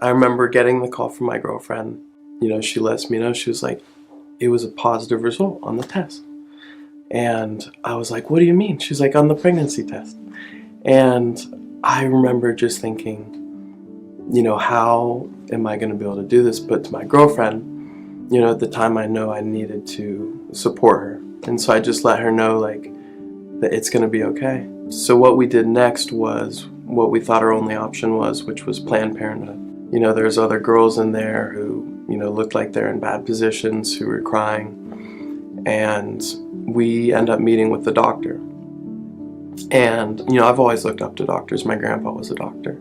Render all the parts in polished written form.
I remember getting the call from my girlfriend. She lets me know, she was like, it was a positive result on the test. And I was like, what do you mean? She's like, on the pregnancy test. And I remember just thinking, how am I going to be able to do this? But to my girlfriend, at the time I know I needed to support her. And so I just let her know, like, that it's going to be okay. So what we did next was what we thought our only option was, which was Planned Parenthood. There's other girls in there who, looked like they're in bad positions, who were crying. And we end up meeting with the doctor. And, I've always looked up to doctors. My grandpa was a doctor.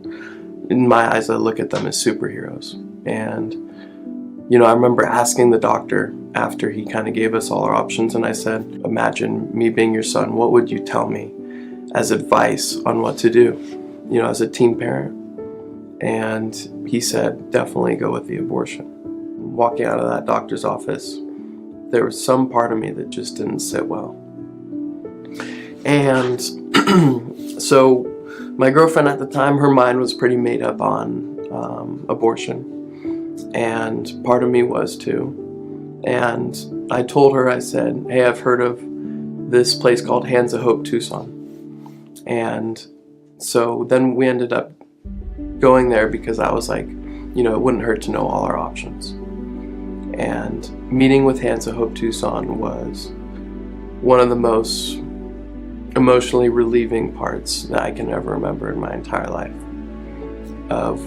In my eyes, I look at them as superheroes. And, I remember asking the doctor after he kind of gave us all our options, and I said, imagine me being your son, what would you tell me as advice on what to do, as a teen parent? And he said, definitely go with the abortion. Walking out of that doctor's office, there was some part of me that just didn't sit well. And so my girlfriend at the time, her mind was pretty made up on abortion. And part of me was too. And I told her, I said, hey, I've heard of this place called Hands of Hope Tucson. And so then we ended up going there because I was like, it wouldn't hurt to know all our options. And meeting with Hands of Hope Tucson was one of the most emotionally relieving parts that I can ever remember in my entire life, of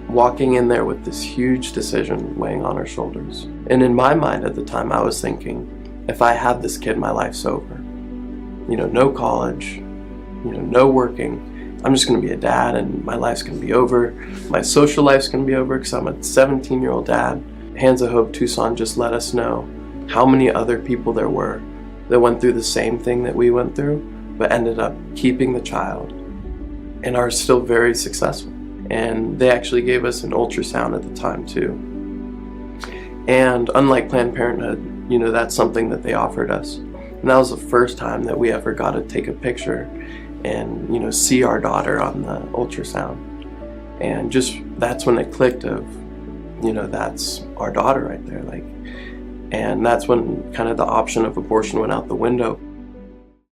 walking in there with this huge decision weighing on our shoulders. And in my mind at the time, I was thinking, if I have this kid, my life's over. No college, no working. I'm just going to be a dad and my life's going to be over. My social life's going to be over because I'm a 17-year-old dad. Hands of Hope Tucson just let us know how many other people there were that went through the same thing that we went through, but ended up keeping the child and are still very successful. And they actually gave us an ultrasound at the time too. And unlike Planned Parenthood, that's something that they offered us. And that was the first time that we ever got to take a picture and, see our daughter on the ultrasound. And just, that's when it clicked of, that's our daughter right there. And that's when kind of the option of abortion went out the window.